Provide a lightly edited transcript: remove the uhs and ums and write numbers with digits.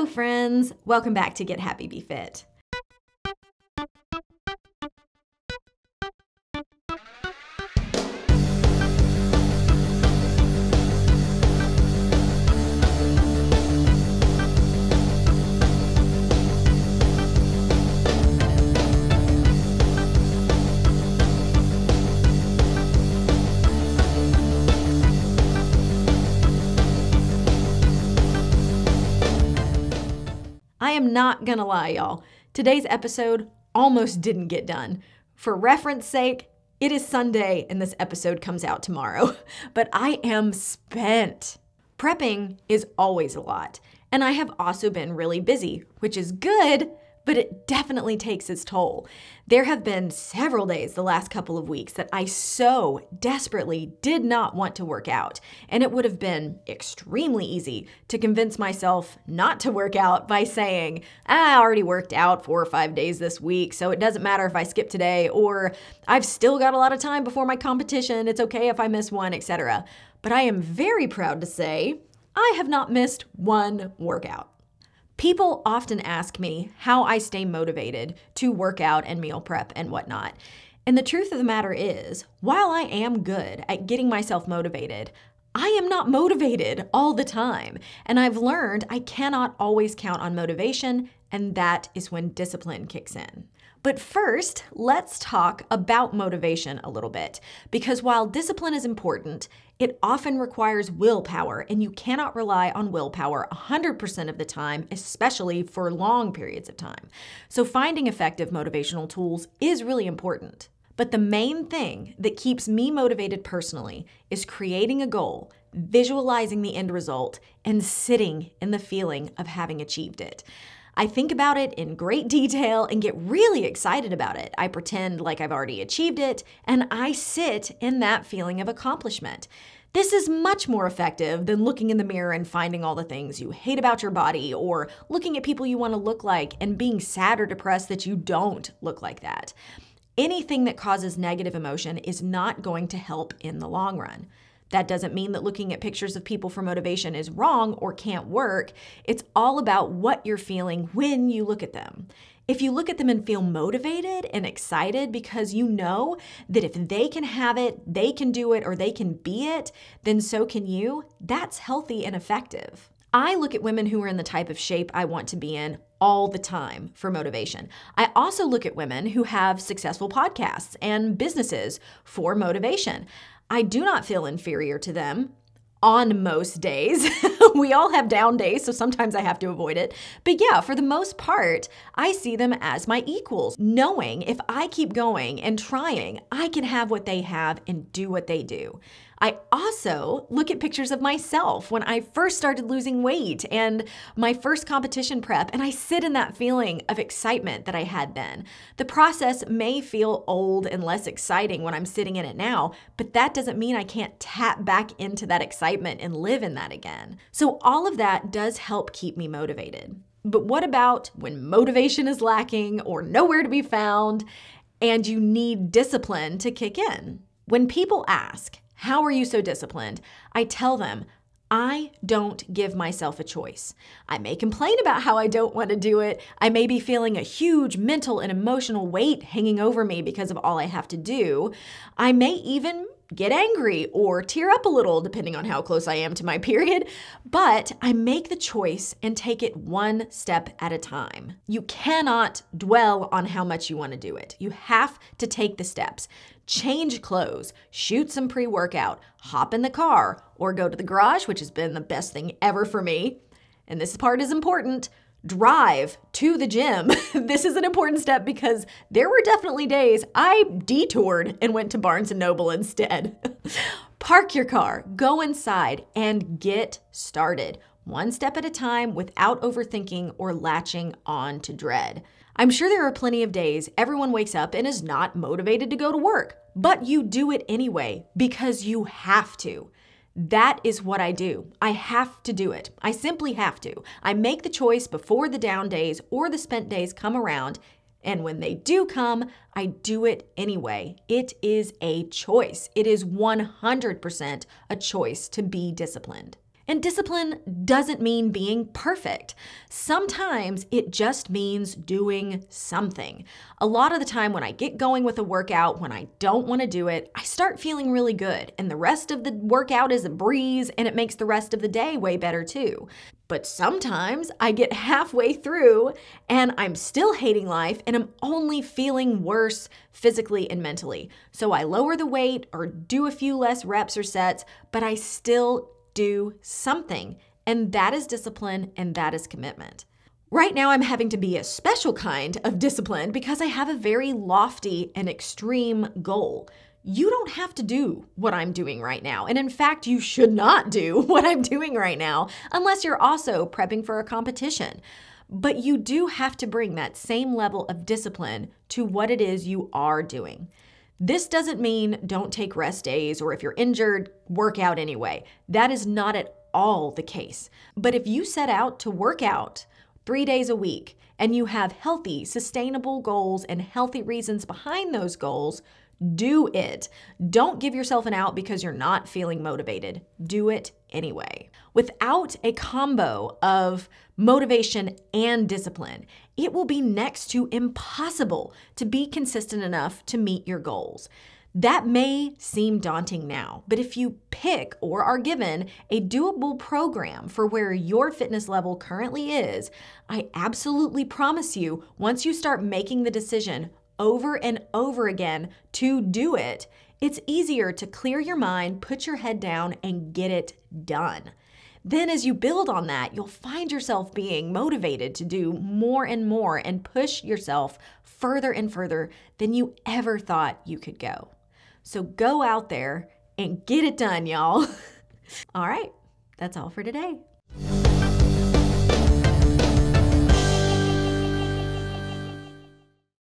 Hello, friends. Welcome back to Get Happy, Be Fit. I am not gonna lie, y'all. Today's episode almost didn't get done. For reference sake, it is Sunday and this episode comes out tomorrow, but I am spent. Prepping is always a lot, and I have also been really busy, which is good, but it definitely takes its toll. There have been several days the last couple of weeks that I so desperately did not want to work out, and it would have been extremely easy to convince myself not to work out by saying, I already worked out 4 or 5 days this week, so it doesn't matter if I skip today, or I've still got a lot of time before my competition, it's okay if I miss one, etc. But I am very proud to say I have not missed one workout. People often ask me how I stay motivated to work out and meal prep and whatnot. And the truth of the matter is, while I am good at getting myself motivated, I am not motivated all the time. And I've learned I cannot always count on motivation, and that is when discipline kicks in. But first, let's talk about motivation a little bit, because while discipline is important, it often requires willpower, and you cannot rely on willpower 100% of the time, especially for long periods of time. So finding effective motivational tools is really important. But the main thing that keeps me motivated personally is creating a goal, visualizing the end result, and sitting in the feeling of having achieved it. I think about it in great detail and get really excited about it. I pretend like I've already achieved it, and I sit in that feeling of accomplishment. This is much more effective than looking in the mirror and finding all the things you hate about your body, or looking at people you want to look like and being sad or depressed that you don't look like that. Anything that causes negative emotion is not going to help in the long run. That doesn't mean that looking at pictures of people for motivation is wrong or can't work. It's all about what you're feeling when you look at them. If you look at them and feel motivated and excited because you know that if they can have it, they can do it, or they can be it, then so can you, that's healthy and effective. I look at women who are in the type of shape I want to be in all the time for motivation. I also look at women who have successful podcasts and businesses for motivation. I do not feel inferior to them on most days. We all have down days, so sometimes I have to avoid it. But yeah, for the most part, I see them as my equals, knowing if I keep going and trying, I can have what they have and do what they do. I also look at pictures of myself when I first started losing weight and my first competition prep, and I sit in that feeling of excitement that I had then. The process may feel old and less exciting when I'm sitting in it now, but that doesn't mean I can't tap back into that excitement and live in that again. So all of that does help keep me motivated. But what about when motivation is lacking or nowhere to be found and you need discipline to kick in? When people ask, how are you so disciplined? I tell them, I don't give myself a choice. I may complain about how I don't want to do it. I may be feeling a huge mental and emotional weight hanging over me because of all I have to do. I may even get angry or tear up a little, depending on how close I am to my period, but I make the choice and take it one step at a time. You cannot dwell on how much you want to do it. You have to take the steps. Change clothes, shoot some pre-workout, hop in the car, or go to the garage, which has been the best thing ever for me. And this part is important. Drive to the gym. This is an important step because there were definitely days I detoured and went to Barnes & Noble instead. Park your car, go inside, and get started. One step at a time without overthinking or latching on to dread. I'm sure there are plenty of days everyone wakes up and is not motivated to go to work, but you do it anyway because you have to. That is what I do. I have to do it. I simply have to. I make the choice before the down days or the spent days come around, and when they do come, I do it anyway. It is a choice. It is 100% a choice to be disciplined. And discipline doesn't mean being perfect. Sometimes it just means doing something. A lot of the time when I get going with a workout, when I don't want to do it, I start feeling really good. And the rest of the workout is a breeze, and it makes the rest of the day way better too. But sometimes I get halfway through and I'm still hating life and I'm only feeling worse physically and mentally. So I lower the weight or do a few less reps or sets, but I still do something. And that is discipline, and that is commitment. Right now, I'm having to be a special kind of discipline because I have a very lofty and extreme goal. You don't have to do what I'm doing right now. And in fact, you should not do what I'm doing right now unless you're also prepping for a competition. But you do have to bring that same level of discipline to what it is you are doing. This doesn't mean don't take rest days, or if you're injured, work out anyway. That is not at all the case. But if you set out to work out 3 days a week and you have healthy, sustainable goals and healthy reasons behind those goals, do it. Don't give yourself an out because you're not feeling motivated. Do it anyway. Without a combo of motivation and discipline, it will be next to impossible to be consistent enough to meet your goals. That may seem daunting now, but if you pick or are given a doable program for where your fitness level currently is, I absolutely promise you, once you start making the decision over and over again to do it, it's easier to clear your mind, put your head down, and get it done. Then as you build on that, you'll find yourself being motivated to do more and more and push yourself further and further than you ever thought you could go. So go out there and get it done, y'all. All right, that's all for today.